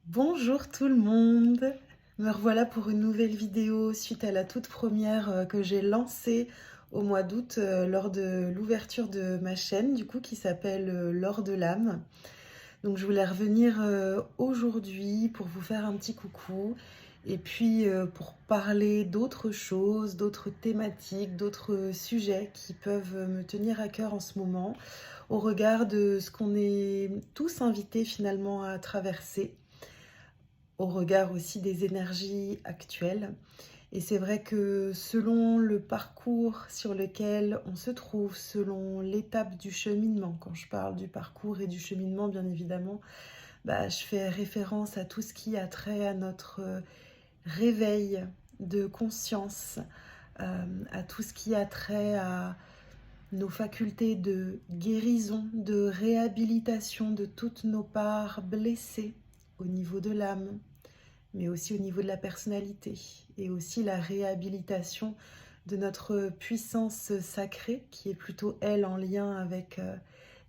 Bonjour tout le monde! Me revoilà pour une nouvelle vidéo suite à la toute première que j'ai lancée au mois d'août lors de l'ouverture de ma chaîne du coup qui s'appelle L'Or de l'âme. Donc je voulais revenir aujourd'hui pour vous faire un petit coucou et puis pour parler d'autres choses, d'autres thématiques, d'autres sujets qui peuvent me tenir à cœur en ce moment au regard de ce qu'on est tous invités finalement à traverser, au regard aussi des énergies actuelles. Et c'est vrai que selon le parcours sur lequel on se trouve, selon l'étape du cheminement, quand je parle du parcours et du cheminement, bien évidemment, je fais référence à tout ce qui a trait à notre réveil de conscience, à tout ce qui a trait à nos facultés de guérison, de réhabilitation de toutes nos parts blessées au niveau de l'âme, mais aussi au niveau de la personnalité, et aussi la réhabilitation de notre puissance sacrée, qui est plutôt, elle, en lien avec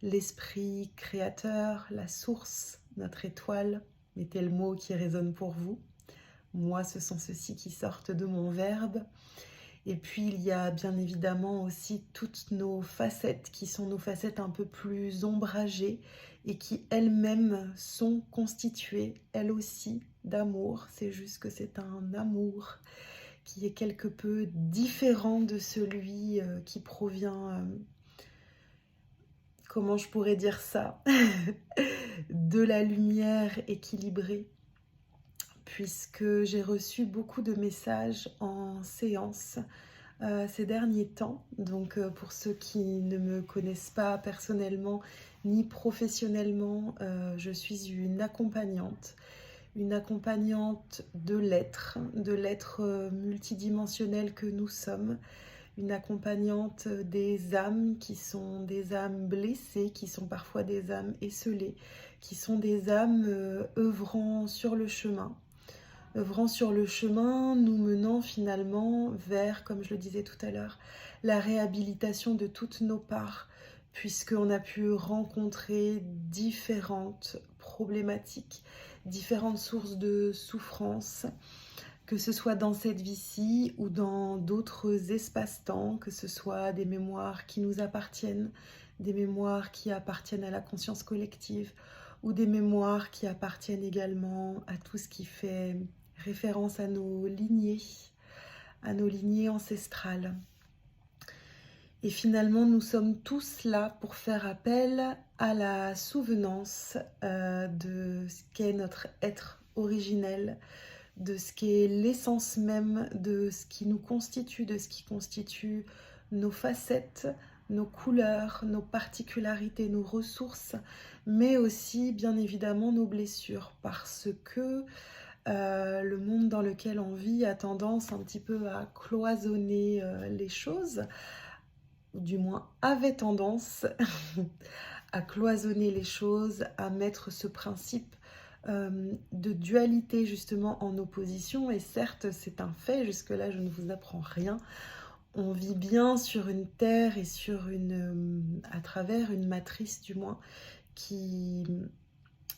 l'esprit créateur, la source, notre étoile. Mettez le mot qui résonne pour vous. Moi, ce sont ceux-ci qui sortent de mon verbe. Et puis, il y a bien évidemment aussi toutes nos facettes, qui sont nos facettes un peu plus ombragées et qui elles-mêmes sont constituées, elles aussi, d'amour. C'est juste que c'est un amour qui est quelque peu différent de celui qui provient, comment je pourrais dire ça, de la lumière équilibrée, puisque j'ai reçu beaucoup de messages en séance ces derniers temps. Donc pour ceux qui ne me connaissent pas personnellement ni professionnellement, je suis une accompagnante de l'être multidimensionnel que nous sommes, une accompagnante des âmes qui sont des âmes blessées, qui sont parfois des âmes esseulées, qui sont des âmes œuvrant sur le chemin, nous menant finalement vers, comme je le disais tout à l'heure, la réhabilitation de toutes nos parts, puisqu'on a pu rencontrer différentes problématiques, différentes sources de souffrance, que ce soit dans cette vie-ci ou dans d'autres espaces-temps, que ce soit des mémoires qui nous appartiennent, des mémoires qui appartiennent à la conscience collective, ou des mémoires qui appartiennent également à tout ce qui fait référence à nos lignées ancestrales. Et finalement, nous sommes tous là pour faire appel à la souvenance de ce qu'est notre être originel, de ce qui est l'essence même de ce qui nous constitue, de ce qui constitue nos facettes, nos couleurs, nos particularités, nos ressources, mais aussi bien évidemment nos blessures, parce que le monde dans lequel on vit a tendance un petit peu à cloisonner les choses, ou du moins avait tendance à cloisonner les choses, à mettre ce principe de dualité justement en opposition. Et certes, c'est un fait, jusque-là je ne vous apprends rien. On vit bien sur une terre et à travers une matrice du moins, qui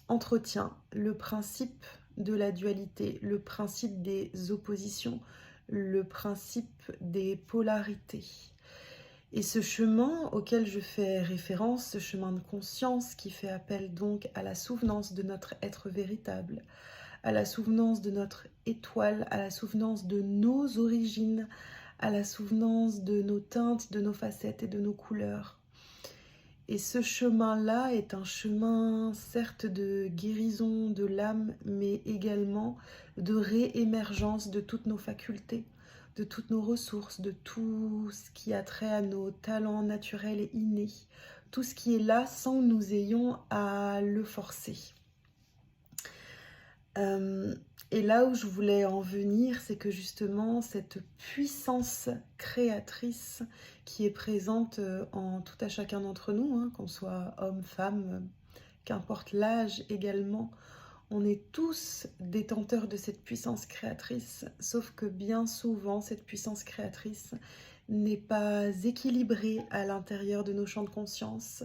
entretient le principe de la dualité, le principe des oppositions, le principe des polarités. Et ce chemin auquel je fais référence, ce chemin de conscience qui fait appel donc à la souvenance de notre être véritable, à la souvenance de notre étoile, à la souvenance de nos origines, à la souvenance de nos teintes, de nos facettes et de nos couleurs. Et ce chemin-là est un chemin certes de guérison de l'âme, mais également de réémergence de toutes nos facultés, de toutes nos ressources, de tout ce qui a trait à nos talents naturels et innés, tout ce qui est là sans que nous ayons à le forcer. Et là où je voulais en venir, c'est que justement cette puissance créatrice qui est présente en tout à chacun d'entre nous, hein, qu'on soit homme, femme, qu'importe l'âge également, on est tous détenteurs de cette puissance créatrice, sauf que bien souvent cette puissance créatrice n'est pas équilibrée à l'intérieur de nos champs de conscience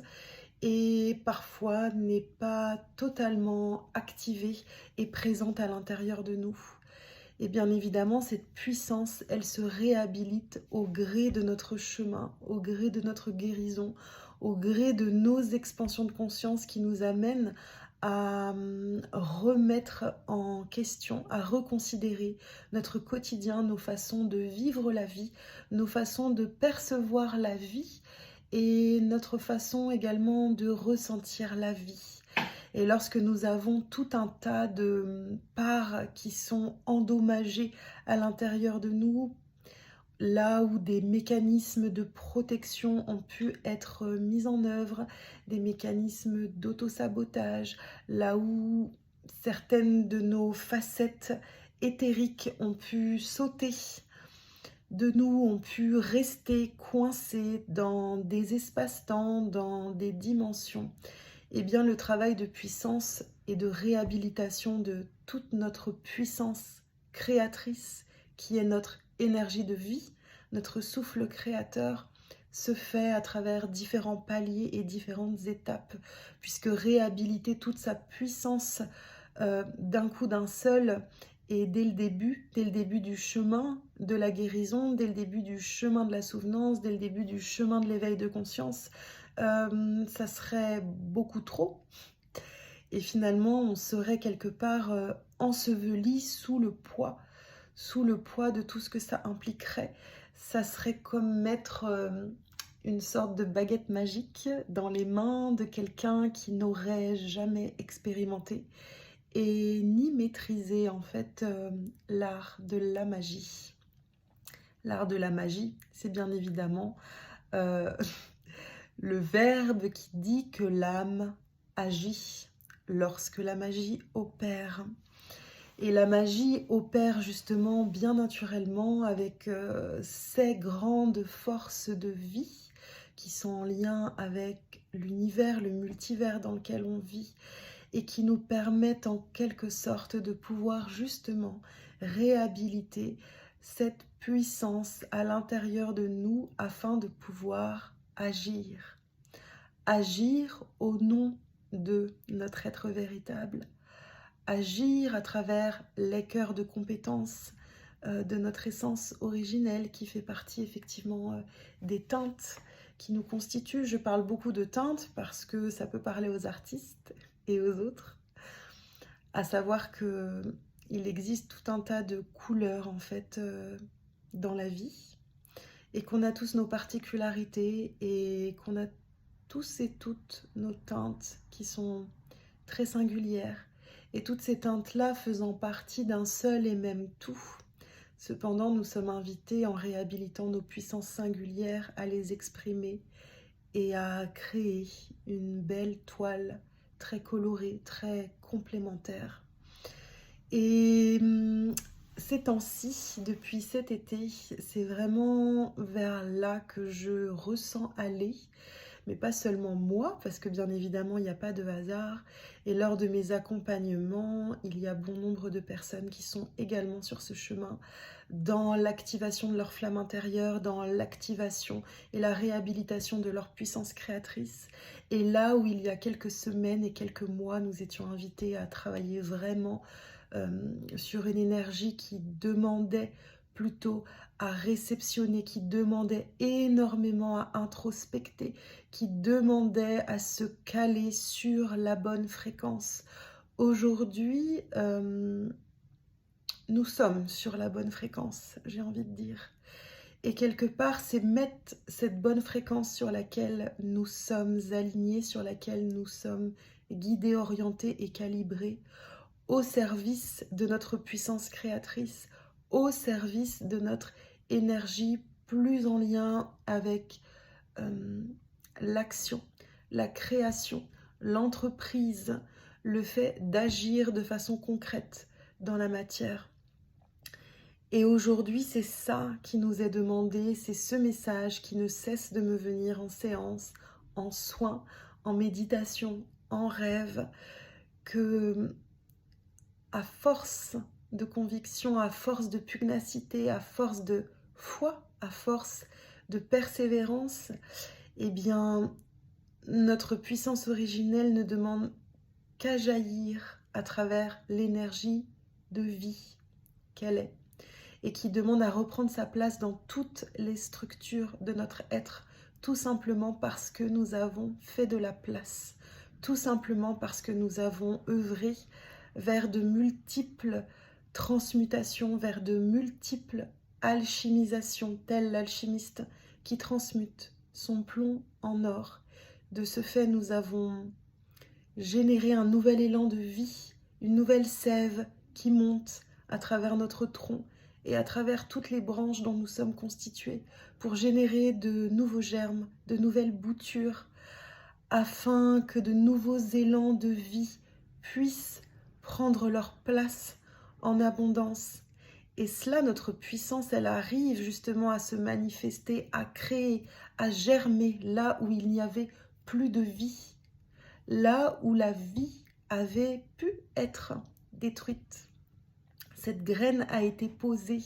et parfois n'est pas totalement activée et présente à l'intérieur de nous. Et bien évidemment, cette puissance, elle se réhabilite au gré de notre chemin, au gré de notre guérison, au gré de nos expansions de conscience qui nous amènent à remettre en question, à reconsidérer notre quotidien, nos façons de vivre la vie, nos façons de percevoir la vie et notre façon également de ressentir la vie. Et lorsque nous avons tout un tas de parts qui sont endommagées à l'intérieur de nous, là où des mécanismes de protection ont pu être mis en œuvre, des mécanismes d'auto-sabotage, là où certaines de nos facettes éthériques ont pu sauter de nous, ont pu rester coincées dans des espaces-temps, dans des dimensions, eh bien le travail de puissance et de réhabilitation de toute notre puissance créatrice, qui est notre énergie de vie, notre souffle créateur, se fait à travers différents paliers et différentes étapes, puisque réhabiliter toute sa puissance d'un coup d'un seul, et dès le début du chemin de la guérison, dès le début du chemin de la souvenance, dès le début du chemin de l'éveil de conscience, ça serait beaucoup trop. Et finalement, on serait quelque part enseveli sous le poids de tout ce que ça impliquerait. Ça serait comme mettre une sorte de baguette magique dans les mains de quelqu'un qui n'aurait jamais expérimenté et ni maîtrisé en fait l'art de la magie. L'art de la magie, c'est bien évidemment le verbe qui dit que l'âme agit lorsque la magie opère. Et la magie opère justement bien naturellement avec ces grandes forces de vie qui sont en lien avec l'univers, le multivers dans lequel on vit, et qui nous permettent en quelque sorte de pouvoir justement réhabiliter cette puissance à l'intérieur de nous afin de pouvoir agir. Agir au nom de notre être véritable. Agir à travers les cœurs de compétences de notre essence originelle qui fait partie effectivement des teintes qui nous constituent. Je parle beaucoup de teintes parce que ça peut parler aux artistes et aux autres, à savoir que il existe tout un tas de couleurs en fait dans la vie, et qu'on a tous nos particularités et qu'on a tous et toutes nos teintes qui sont très singulières, et toutes ces teintes-là faisant partie d'un seul et même tout. Cependant, nous sommes invités, en réhabilitant nos puissances singulières, à les exprimer et à créer une belle toile très colorée, très complémentaire. Et ces temps-ci, depuis cet été, c'est vraiment vers là que je ressens aller. Mais pas seulement moi, parce que bien évidemment, il n'y a pas de hasard. Et lors de mes accompagnements, il y a bon nombre de personnes qui sont également sur ce chemin, dans l'activation de leur flamme intérieure, dans l'activation et la réhabilitation de leur puissance créatrice. Et là où il y a quelques semaines et quelques mois, nous étions invités à travailler vraiment sur une énergie qui demandait plutôt à réceptionner, qui demandait énormément à introspecter, qui demandait à se caler sur la bonne fréquence. Aujourd'hui, nous sommes sur la bonne fréquence, j'ai envie de dire. Et quelque part, c'est mettre cette bonne fréquence sur laquelle nous sommes alignés, sur laquelle nous sommes guidés, orientés et calibrés, au service de notre puissance créatrice, au service de notre énergie plus en lien avec l'action, la création, l'entreprise, le fait d'agir de façon concrète dans la matière. Et aujourd'hui, c'est ça qui nous est demandé, c'est ce message qui ne cesse de me venir en séance, en soins, en méditation, en rêve, que à force de conviction, à force de pugnacité, à force de foi, à force de persévérance, eh bien, notre puissance originelle ne demande qu'à jaillir à travers l'énergie de vie qu'elle est et qui demande à reprendre sa place dans toutes les structures de notre être, tout simplement parce que nous avons fait de la place, tout simplement parce que nous avons œuvré vers de multiples transmutations, vers de multiples alchimisations, tel l'alchimiste qui transmute son plomb en or. De ce fait, nous avons généré un nouvel élan de vie, une nouvelle sève qui monte à travers notre tronc et à travers toutes les branches dont nous sommes constitués pour générer de nouveaux germes, de nouvelles boutures, afin que de nouveaux élans de vie puissent prendre leur place en abondance. Et cela, notre puissance, elle arrive justement à se manifester, à créer, à germer là où il n'y avait plus de vie, là où la vie avait pu être détruite. Cette graine a été posée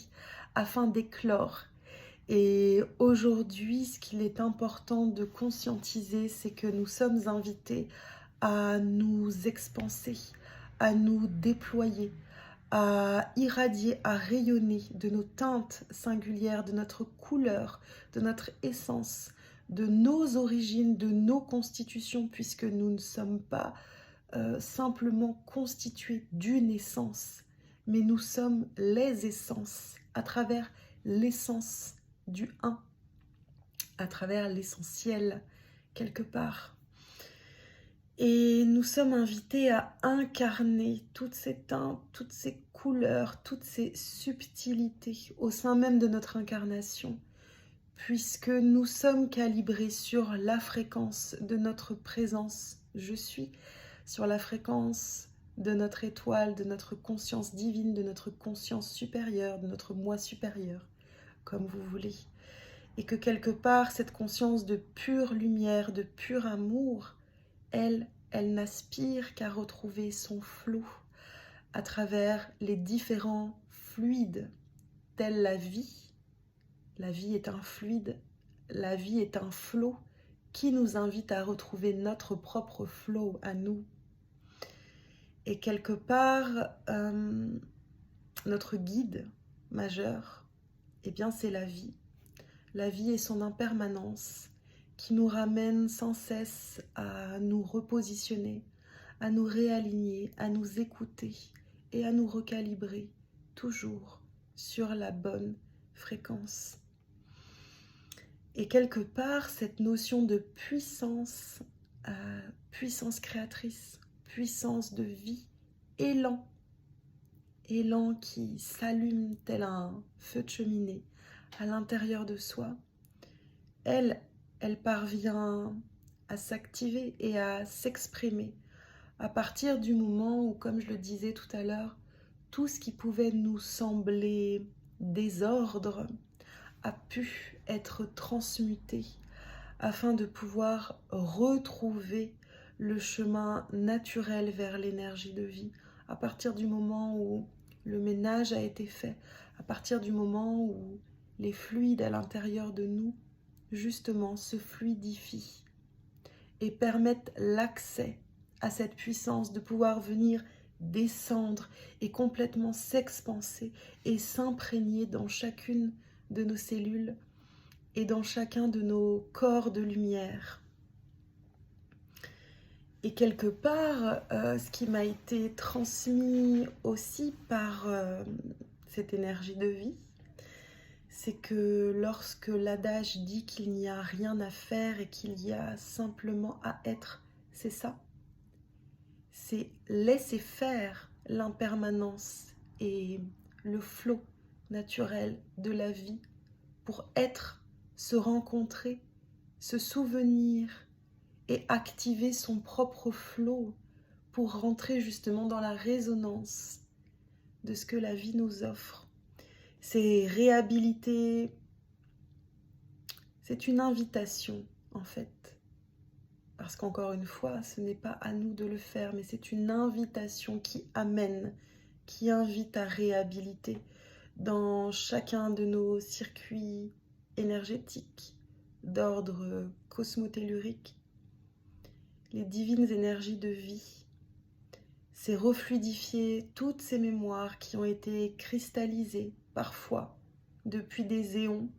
afin d'éclore. Et aujourd'hui, ce qu'il est important de conscientiser, c'est que nous sommes invités à nous expanser, à nous déployer, à irradier, à rayonner de nos teintes singulières, de notre couleur, de notre essence, de nos origines, de nos constitutions, puisque nous ne sommes pas simplement constitués d'une essence, mais nous sommes les essences à travers l'essence du un, à travers l'essentiel quelque part. Et nous sommes invités à incarner toutes ces teintes, toutes ces couleurs, toutes ces subtilités au sein même de notre incarnation, puisque nous sommes calibrés sur la fréquence de notre présence je suis, sur la fréquence de notre étoile, de notre conscience divine, de notre conscience supérieure, de notre moi supérieur, comme vous voulez. Et que quelque part, cette conscience de pure lumière, de pur amour, elle n'aspire qu'à retrouver son flot à travers les différents fluides, tels la vie. La vie est un fluide, la vie est un flot qui nous invite à retrouver notre propre flot à nous. Et quelque part, notre guide majeur, eh bien c'est la vie. La vie et son impermanence qui nous ramène sans cesse à nous repositionner, à nous réaligner, à nous écouter et à nous recalibrer toujours sur la bonne fréquence. Et quelque part, cette notion de puissance, puissance créatrice, puissance de vie, élan qui s'allume tel un feu de cheminée à l'intérieur de soi, elle parvient à s'activer et à s'exprimer à partir du moment où, comme je le disais tout à l'heure, tout ce qui pouvait nous sembler désordre a pu être transmuté afin de pouvoir retrouver le chemin naturel vers l'énergie de vie, à partir du moment où le ménage a été fait, à partir du moment où les fluides à l'intérieur de nous, justement, se fluidifient et permettent l'accès à cette puissance de pouvoir venir descendre et complètement s'expanser et s'imprégner dans chacune de nos cellules et dans chacun de nos corps de lumière. Et quelque part, ce qui m'a été transmis aussi par cette énergie de vie, c'est que lorsque l'adage dit qu'il n'y a rien à faire et qu'il y a simplement à être, c'est ça. C'est laisser faire l'impermanence et le flot naturel de la vie pour être, se rencontrer, se souvenir et activer son propre flot pour rentrer justement dans la résonance de ce que la vie nous offre. C'est réhabiliter, c'est une invitation en fait. Parce qu'encore une fois, ce n'est pas à nous de le faire, mais c'est une invitation qui amène, qui invite à réhabiliter dans chacun de nos circuits énergétiques d'ordre cosmotellurique, les divines énergies de vie. C'est refluidifier toutes ces mémoires qui ont été cristallisées, parfois, depuis des éons,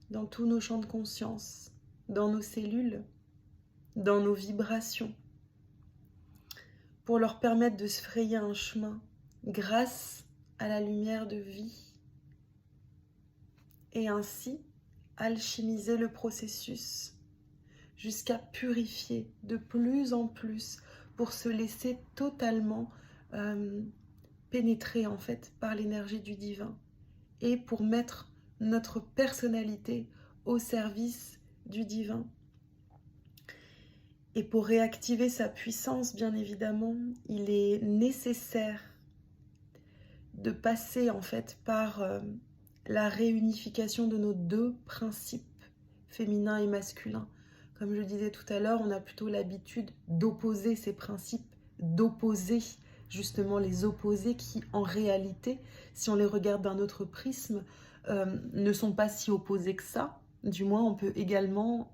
dans tous nos champs de conscience, dans nos cellules, dans nos vibrations, pour leur permettre de se frayer un chemin grâce à la lumière de vie et ainsi alchimiser le processus jusqu'à purifier de plus en plus pour se laisser totalement pénétrer en fait par l'énergie du divin et pour mettre notre personnalité au service du divin. Et pour réactiver sa puissance, bien évidemment, il est nécessaire de passer en fait par la réunification de nos deux principes, féminin et masculin. Comme je disais tout à l'heure, on a plutôt l'habitude d'opposer ces principes, d'opposer justement les opposés qui, en réalité, si on les regarde d'un autre prisme, ne sont pas si opposés que ça. Du moins, on peut également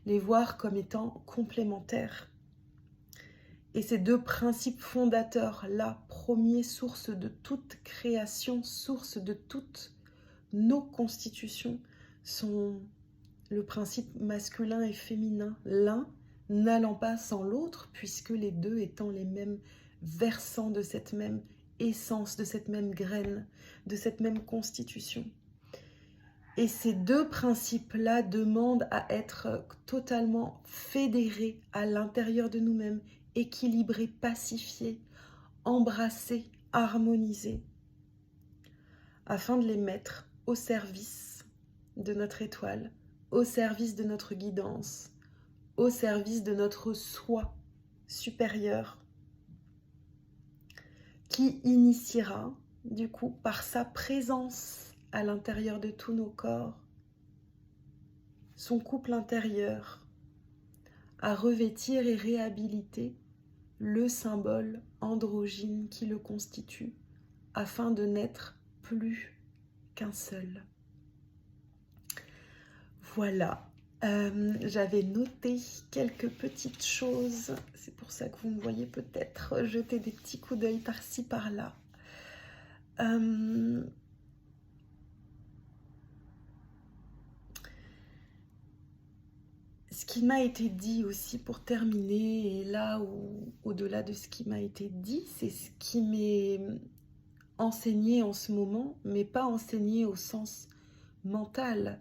les voir comme étant complémentaires. Et ces deux principes fondateurs-là, premier source de toute création, source de toutes nos constitutions, sont le principe masculin et féminin, l'un n'allant pas sans l'autre, puisque les deux étant les mêmes versants de cette même essence, de cette même graine, de cette même constitution. Et ces deux principes-là demandent à être totalement fédérés à l'intérieur de nous-mêmes, équilibrés, pacifiés, embrassés, harmonisés, afin de les mettre au service de notre étoile, au service de notre guidance, au service de notre soi supérieur, qui initiera, du coup, par sa présence à l'intérieur de tous nos corps, son couple intérieur, à revêtir et réhabiliter le symbole androgyne qui le constitue, afin de n'être plus qu'un seul. Voilà, j'avais noté quelques petites choses, c'est pour ça que vous me voyez peut-être jeter des petits coups d'œil par-ci par-là. Ce qui m'a été dit aussi pour terminer, et là où, au-delà de ce qui m'a été dit, c'est ce qui m'est enseigné en ce moment, mais pas enseigné au sens mental.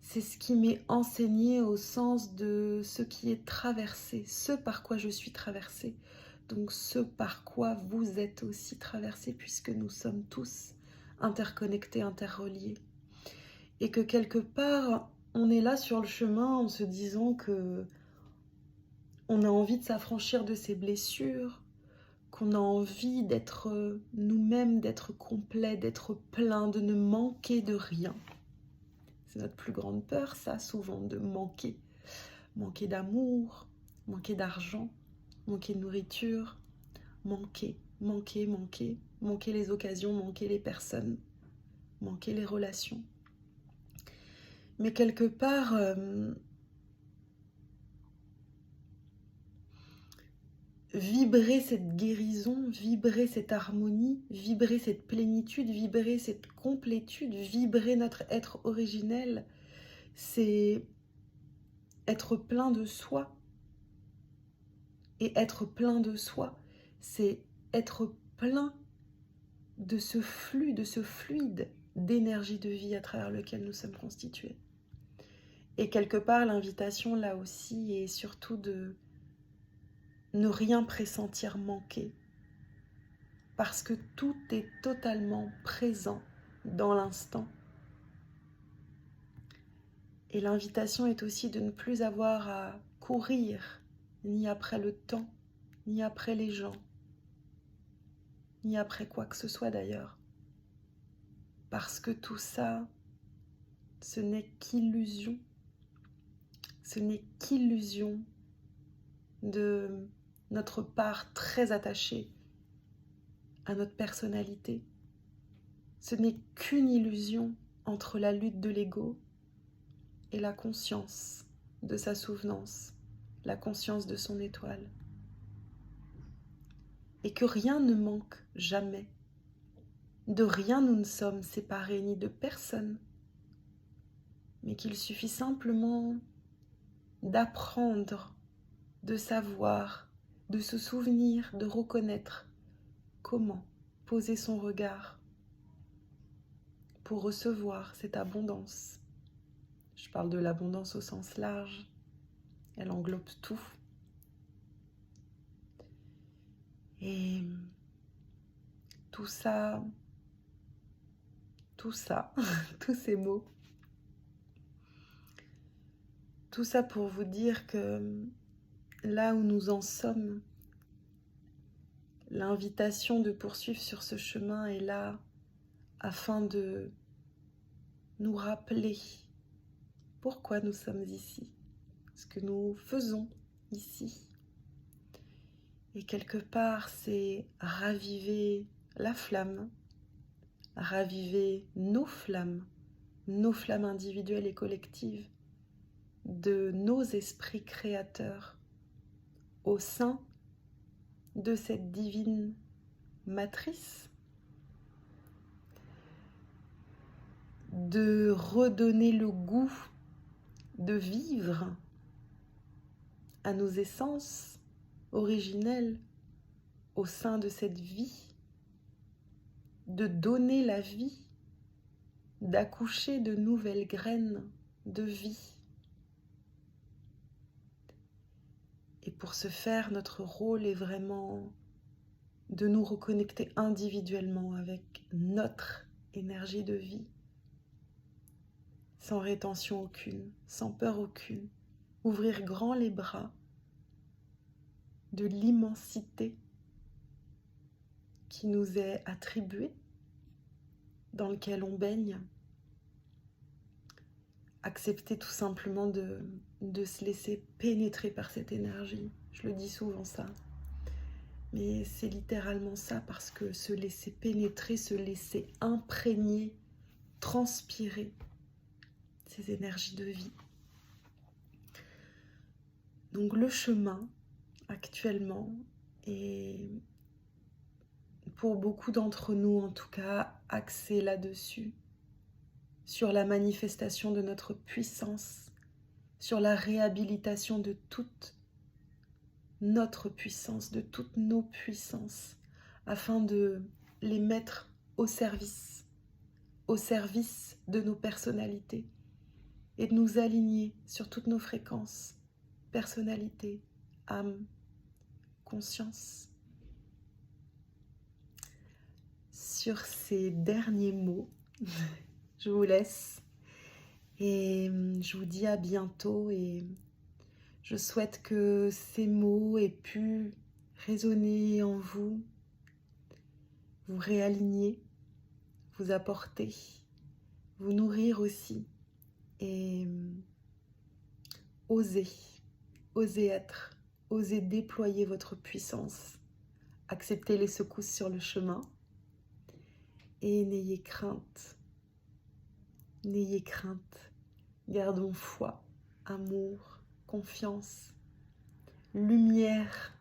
C'est ce qui m'est enseigné au sens de ce qui est traversé, ce par quoi je suis traversée. Donc ce par quoi vous êtes aussi traversés, puisque nous sommes tous interconnectés, interreliés. Et que quelque part, on est là sur le chemin en se disant que on a envie de s'affranchir de ses blessures, qu'on a envie d'être nous-mêmes, d'être complet, d'être plein, de ne manquer de rien. C'est notre plus grande peur, ça, souvent, de manquer. Manquer d'amour, manquer d'argent, manquer de nourriture, manquer les occasions, manquer les personnes, manquer les relations. Mais quelque part, vibrer cette guérison, vibrer cette harmonie, vibrer cette plénitude, vibrer cette complétude, vibrer notre être originel, c'est être plein de soi. Et être plein de soi, c'est être plein de ce flux, de ce fluide d'énergie de vie à travers lequel nous sommes constitués. Et quelque part, l'invitation là aussi est surtout de ne rien pressentir manquer, parce que tout est totalement présent dans l'instant. Et l'invitation est aussi de ne plus avoir à courir, ni après le temps, ni après les gens, ni après quoi que ce soit d'ailleurs. Parce que tout ça, ce n'est qu'illusion. Ce n'est qu'illusion de notre part très attachée à notre personnalité. Ce n'est qu'une illusion entre la lutte de l'ego et la conscience de sa souvenance, la conscience de son étoile. Et que rien ne manque jamais. De rien nous ne sommes séparés, ni de personne. Mais qu'il suffit simplement d'apprendre, de savoir, de se souvenir, de reconnaître comment poser son regard pour recevoir cette abondance. Je parle de l'abondance au sens large, elle englobe tout. Et tout ça, tous ces mots, tout ça pour vous dire que là où nous en sommes, l'invitation de poursuivre sur ce chemin est là afin de nous rappeler pourquoi nous sommes ici, ce que nous faisons ici. Et quelque part, c'est raviver la flamme, raviver nos flammes individuelles et collectives de nos esprits créateurs au sein de cette divine matrice, de redonner le goût de vivre à nos essences originelles au sein de cette vie, de donner la vie, d'accoucher de nouvelles graines de vie. Et pour ce faire, notre rôle est vraiment de nous reconnecter individuellement avec notre énergie de vie, sans rétention aucune, sans peur aucune, ouvrir grand les bras de l'immensité qui nous est attribuée, dans lequel on baigne, accepter tout simplement de se laisser pénétrer par cette énergie. Je le dis souvent ça, mais c'est littéralement ça, parce que se laisser pénétrer, se laisser imprégner, transpirer ces énergies de vie. Donc le chemin actuellement est, pour beaucoup d'entre nous en tout cas, axé là-dessus, sur la manifestation de notre puissance, sur la réhabilitation de toute notre puissance, de toutes nos puissances, afin de les mettre au service de nos personnalités et de nous aligner sur toutes nos fréquences, personnalité, âme, conscience. Sur ces derniers mots, je vous laisse et je vous dis à bientôt, et je souhaite que ces mots aient pu résonner en vous, vous réaligner, vous apporter, vous nourrir aussi, et osez être, osez déployer votre puissance, acceptez les secousses sur le chemin et n'ayez crainte, gardons foi, amour, confiance, lumière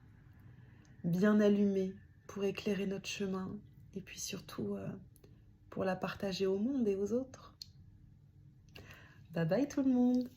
bien allumée pour éclairer notre chemin, et puis surtout pour la partager au monde et aux autres. Bye bye tout le monde!